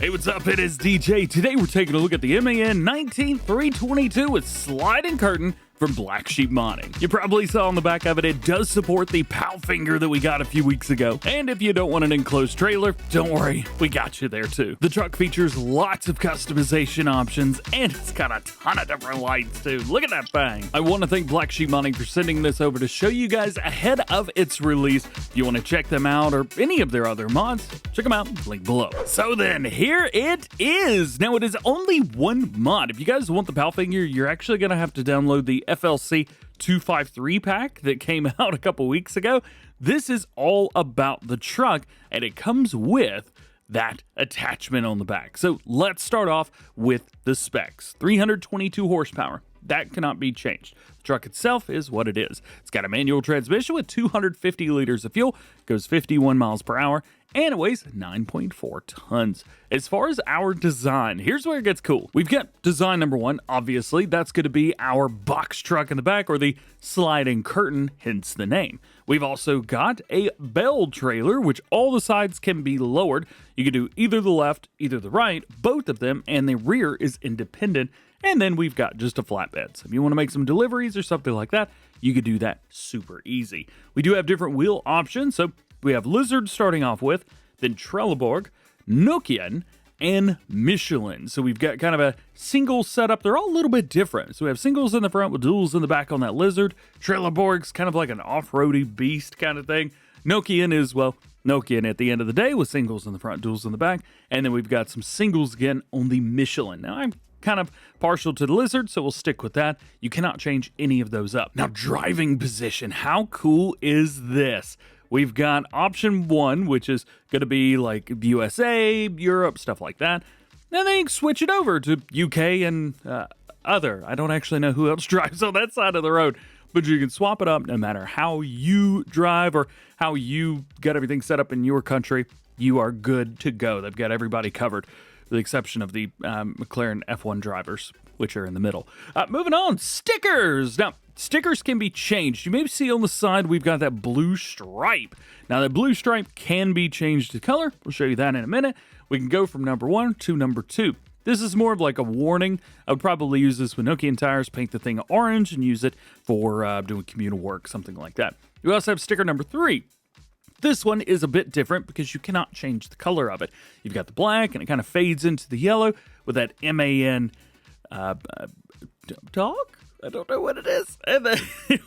Hey, what's up? It is DJ. Today we're taking a look at the MAN 19322 with sliding curtain from Black Sheep Modding. You probably saw on the back of it, it does support the POW finger that we got a few weeks ago. And if you don't want an enclosed trailer, don't worry, we got you there too. The truck features lots of customization options, and it's got a ton of different lights too. Look at that bang. I want to thank Black Sheep Modding for sending this over to show you guys ahead of its release. If you want to check them out or any of their other mods, check them out, link below. So then, here it is. Now, it is only one mod. If you guys want the POW figure, you're actually going to have to download the FLC 253 pack that came out a couple weeks ago. This is all about the truck, and it comes with that attachment on the back. So let's start off with the specs. 322 horsepower. That cannot be changed. The truck itself is what it is. It's got a manual transmission with 250 liters of fuel, goes 51 miles per hour, and it weighs 9.4 tons. As far as our design, here's where it gets cool. We've got design number one, obviously. That's going to be our box truck in the back, or the sliding curtain, hence the name. We've also got a bell trailer, which all the sides can be lowered. You can do either the left, either the right, both of them, and the rear is independent. And then we've got just a flatbed. So if you want to make some deliveries or something like that, you could do that super easy. We do have different wheel options. So we have Lizard starting off with, then Trelleborg, Nokian, and Michelin. So we've got kind of a single setup. They're all a little bit different. So we have singles in the front with duals in the back on that Lizard. Trelleborg's kind of like an off-roady beast kind of thing. Nokian is, well, Nokian at the end of the day with singles in the front, duals in the back. And then we've got some singles again on the Michelin. Now, I'm kind of partial to the Lizard, so we'll stick with that. You cannot change any of those up. Now, driving position. How cool is this? We've got option one, which is going to be like USA, Europe, stuff like that. And then you can switch it over to UK and other. I don't actually know who else drives on that side of the road, but you can swap it up no matter how you drive or how you got everything set up in your country. You are good to go. They've got everybody covered, with the exception of the McLaren F1 drivers, which are in the middle. Moving on, stickers. Now, stickers can be changed. You may see on the side we've got that blue stripe. Now, that blue stripe can be changed to color. We'll show you that in a minute. We can go from number one to number two. This is more of like a warning. I would probably use this with Nokian tires, paint the thing orange, and use it for doing communal work, something like that. We also have sticker number three. This one is a bit different because you cannot change the color of it. You've got the black, and it kind of fades into the yellow with that MAN dog? I don't know what it is. And then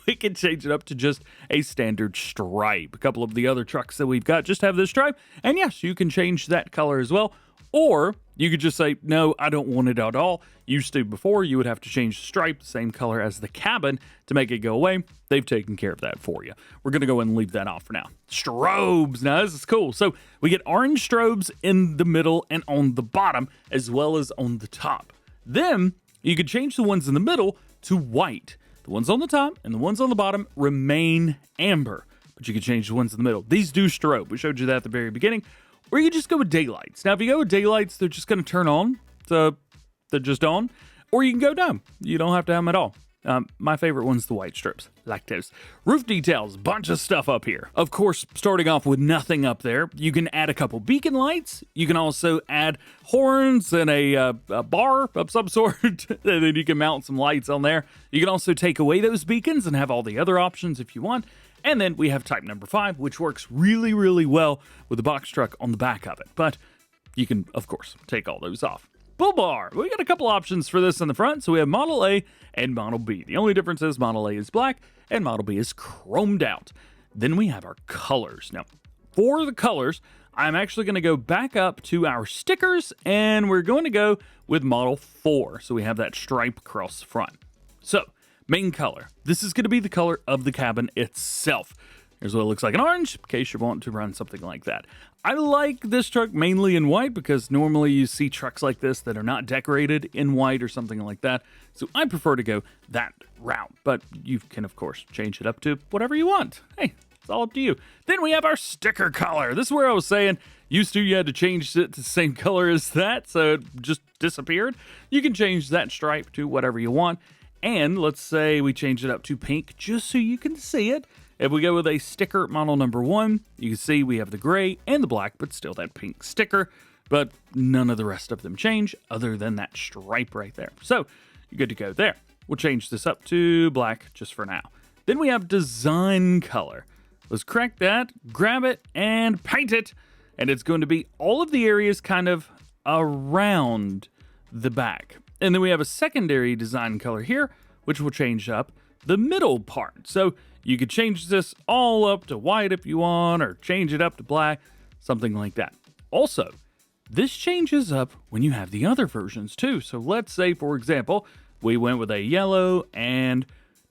we can change it up to just a standard stripe. A couple of the other trucks that we've got just have this stripe. And yes, you can change that color as well. Or you could just say, no, I don't want it at all. Used to before, you would have to change the stripe, the same color as the cabin to make it go away. They've taken care of that for you. We're going to go and leave that off for now. Strobes. Now, this is cool. So we get orange strobes in the middle and on the bottom, as well as on the top. Then you could change the ones in the middle to white. The ones on the top and the ones on the bottom remain amber, but you can change the ones in the middle. These do strobe. We showed you that at the very beginning. Or you just go with daylights. Now, if you go with daylights, they're just going to turn on. So they're just on. Or you can go dumb. You don't have to have them at all. My favorite one's the white strips. Lactose. Roof details. Bunch of stuff up here. Of course, starting off with nothing up there, you can add a couple beacon lights. You can also add horns and a bar of some sort. And then you can mount some lights on there. You can also take away those beacons and have all the other options if you want. And then we have type number 5, which works really, really well with the box truck on the back of it. But you can, of course, take all those off. Bull bar. We got a couple options for this in the front. So we have Model A and Model B. The only difference is Model A is black and Model B is chromed out. Then we have our colors. Now, for the colors, I'm actually going to go back up to our stickers, and we're going to go with Model 4. So we have that stripe across the front. So, main color. This is going to be the color of the cabin itself. Here's what it looks like in orange, in case you want to run something like that. I like this truck mainly in white because normally you see trucks like this that are not decorated in white or something like that. So I prefer to go that route, but you can, of course, change it up to whatever you want. Hey, it's all up to you. Then we have our sticker color. This is where I was saying used to you had to change it to the same color as that, so it just disappeared. You can change that stripe to whatever you want. And let's say we change it up to pink just so you can see it. If we go with a sticker model number 1, you can see we have the gray and the black, but still that pink sticker. but none of the rest of them change other than that stripe right there. So you're good to go there. We'll change this up to black just for now. Then we have design color. Let's crack that, grab it, and paint it. And it's going to be all of the areas kind of around the back. And then we have a secondary design color here, which will change up the middle part. So you could change this all up to white if you want, or change it up to black, something like that. Also, this changes up when you have the other versions too. So let's say, for example, we went with a yellow and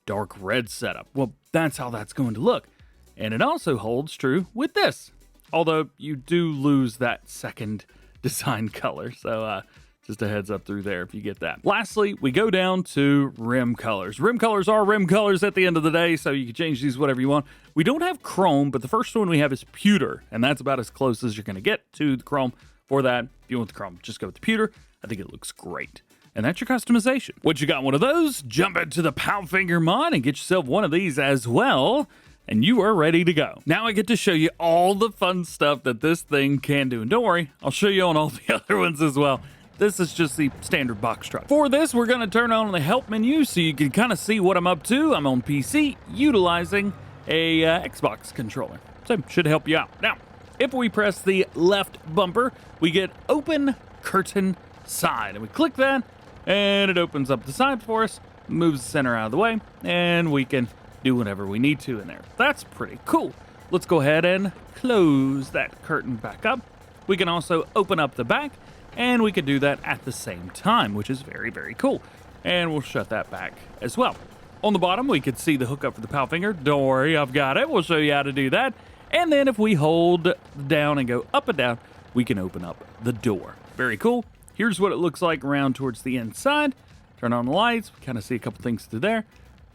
dark red setup. Well, that's how that's going to look. And it also holds true with this, although you do lose that second design color. So just a heads up through there if you get that. Lastly, we go down to rim colors. Rim colors are rim colors at the end of the day, so you can change these whatever you want. We don't have chrome, but the first one we have is pewter, and that's about as close as you're going to get to the chrome. For that, if you want the chrome, just go with the pewter. I think it looks great. And that's your customization. Once you got one of those, jump into the Powfinger mod and get yourself one of these as well, and you are ready to go. Now I get to show you all the fun stuff that this thing can do. And don't worry, I'll show you on all the other ones as well. This is just the standard box truck. For this, we're going to turn on the help menu so you can kind of see what I'm up to. I'm on PC utilizing a Xbox controller. So it should help you out. Now, if we press the left bumper, we get open curtain side. And we click that, and it opens up the side for us, moves the center out of the way, and we can do whatever we need to in there. That's pretty cool. Let's go ahead and close that curtain back up. We can also open up the back, and we can do that at the same time, which is very, very cool. And we'll shut that back as well. On the bottom, we can see the hookup for the Powfinger. Don't worry, I've got it. We'll show you how to do that. And then if we hold down and go up and down, we can open up the door. Very cool. Here's what it looks like around towards the inside. Turn on the lights. We kind of see a couple things through there.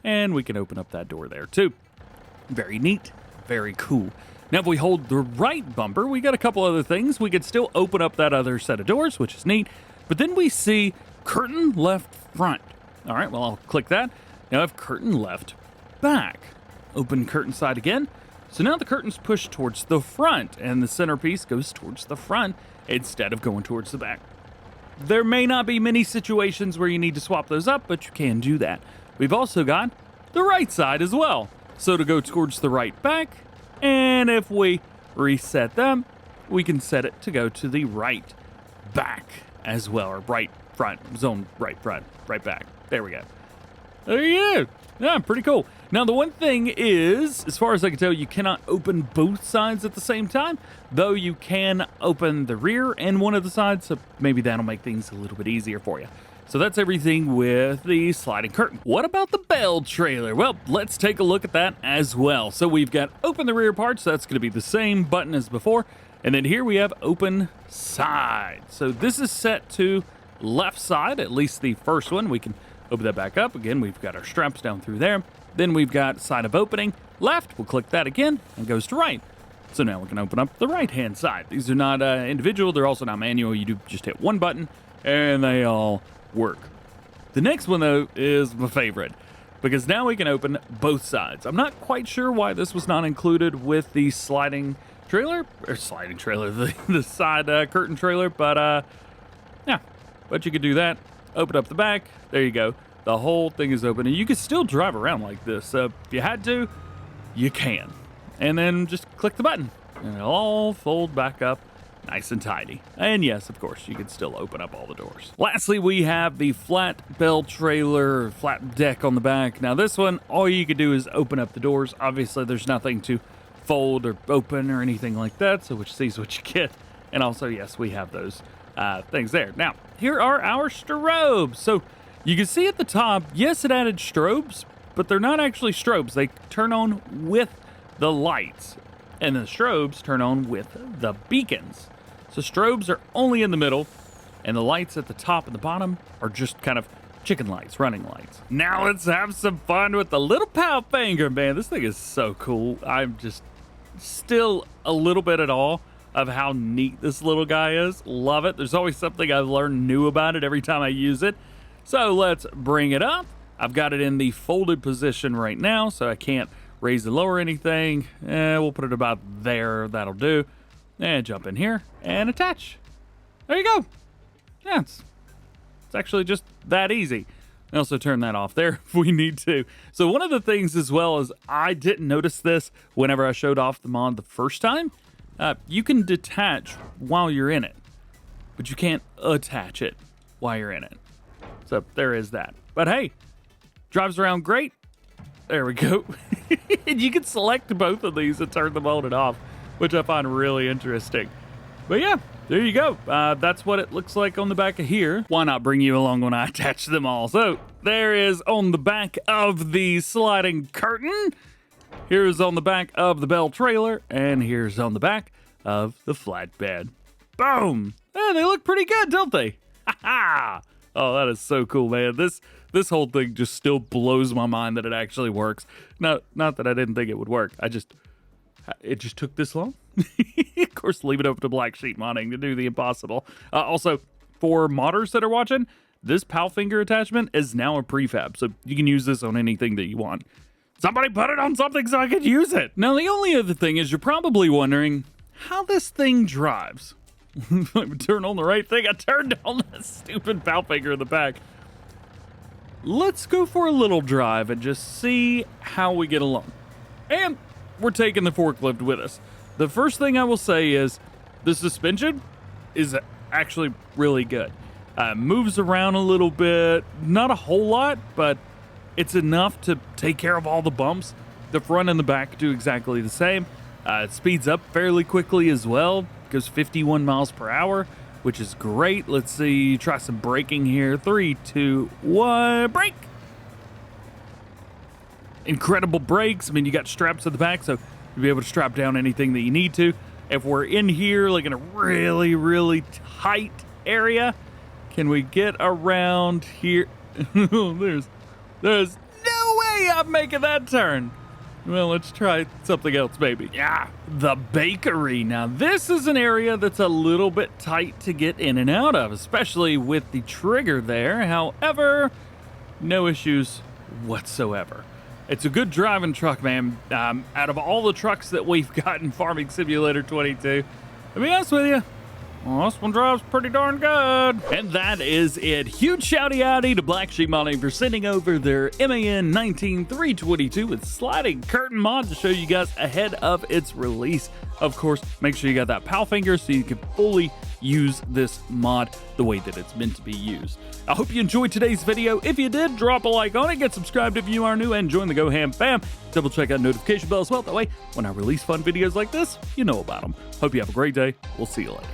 And we can open up that door there too. Very neat. Very cool. Now, if we hold the right bumper, we got a couple other things. We could still open up that other set of doors, which is neat. But then we see curtain left front. All right, well, I'll click that. Now I have curtain left back. Open curtain side again. So now the curtain's pushed towards the front, and the centerpiece goes towards the front instead of going towards the back. There may not be many situations where you need to swap those up, but you can do that. We've also got the right side as well. So to go towards the right back, and if we reset them, we can set it to go to the right back as well, or right front, zone right front, right back. There we go. There you go. Yeah, pretty cool. Now, the one thing is, as far as I can tell, you cannot open both sides at the same time, though you can open the rear and one of the sides, so maybe that'll make things a little bit easier for you. So that's everything with the sliding curtain. What about the bell trailer? Well, let's take a look at that as well. So we've got open the rear part, so that's going to be the same button as before. And then here we have open side. So this is set to left side, at least the first one. We can open that back up. Again, we've got our straps down through there. Then we've got side of opening left. We'll click that again and it goes to right. So now we can open up the right-hand side. These are not individual. They're also not manual. You do just hit one button and they all work. The next one, though, is my favorite because now we can open both sides. I'm not quite sure why this was not included with the sliding trailer, or sliding trailer, the side curtain trailer, but yeah, but you could do that. Open up the back. There you go. The whole thing is open, and you can still drive around like this. So if you had to, you can. And then just click the button, and it'll all fold back up nice and tidy. And yes, of course, you can still open up all the doors. Lastly, we have the flat bell trailer, flat deck on the back. Now this one, all you can do is open up the doors. Obviously, there's nothing to fold or open or anything like that, so which sees what you get. And also, yes, we have those things there. Now, here are our strobes. So you can see at the top, yes, it added strobes, but they're not actually strobes. They turn on with the lights, and the strobes turn on with the beacons. So strobes are only in the middle, and the lights at the top and the bottom are just kind of chicken lights, running lights. Now let's have some fun with the little Powfinger, man. This thing is so cool. I'm just still a little bit at awe of how neat this little guy is. Love it. There's always something I've learned new about it every time I use it. So let's bring it up. I've got it in the folded position right now, so I can't raise and lower anything. We'll put it about there. That'll do. And jump in here and attach. There you go. Yeah, it's actually just that easy. I also turn that off there if we need to. So one of the things as well is I didn't notice this whenever I showed off the mod the first time. You can detach while you're in it, but you can't attach it while you're in it. So there is that. But hey, drives around great. There we go. And you can select both of these and turn them on and off, which I find really interesting. But yeah, there you go. That's what it looks like on the back of here. Why not bring you along when I attach them all? So there is on the back of the sliding curtain. Here's on the back of the bell trailer. And here's on the back of the flatbed. Boom. Yeah, they look pretty good, don't they? Ha ha. Oh, that is so cool, man. This whole thing just still blows my mind that it actually works. Not that I didn't think it would work. It just took this long. Of course, leave it up to Black Sheep Modding to do the impossible. Also, for modders that are watching, this PAL finger attachment is now a prefab, so you can use this on anything that you want. Somebody put it on something so I could use it. Now, the only other thing is you're probably wondering how this thing drives. Let me turn on the right thing. I turned on that stupid PAL finger in the back. Let's go for a little drive and just see how we get along. And we're taking the forklift with us. The first thing I will say is the suspension is actually really good. Moves around a little bit, not a whole lot, but it's enough to take care of all the bumps. The front and the back do exactly the same. It speeds up fairly quickly as well. Goes 51 miles per hour, which is great. Let's see, try some braking here. 3, 2, 1, brake! Incredible brakes. I mean, you got straps at the back, so you'll be able to strap down anything that you need to. If we're in here, like in a really, really tight area, can we get around here? There's no way I'm making that turn. Well, let's try something else, maybe. Yeah, the bakery. Now, this is an area that's a little bit tight to get in and out of, especially with the trigger there. However, no issues whatsoever. It's a good driving truck, man. Out of all the trucks that we've got in Farming Simulator 22, to be honest with you, well, this one drives pretty darn good. And that is it. Huge shouty outy to Black Sheep Modding for sending over their MAN 19322 with sliding curtain mod to show you guys ahead of its release. Of course, make sure you got that PAL finger so you can fully use this mod the way that it's meant to be used. I hope you enjoyed today's video. If you did, drop a like on it, get subscribed if you are new, and join the DjGoHam fam. Double check that notification bell as well. That way, when I release fun videos like this, you know about them. Hope you have a great day. We'll see you later.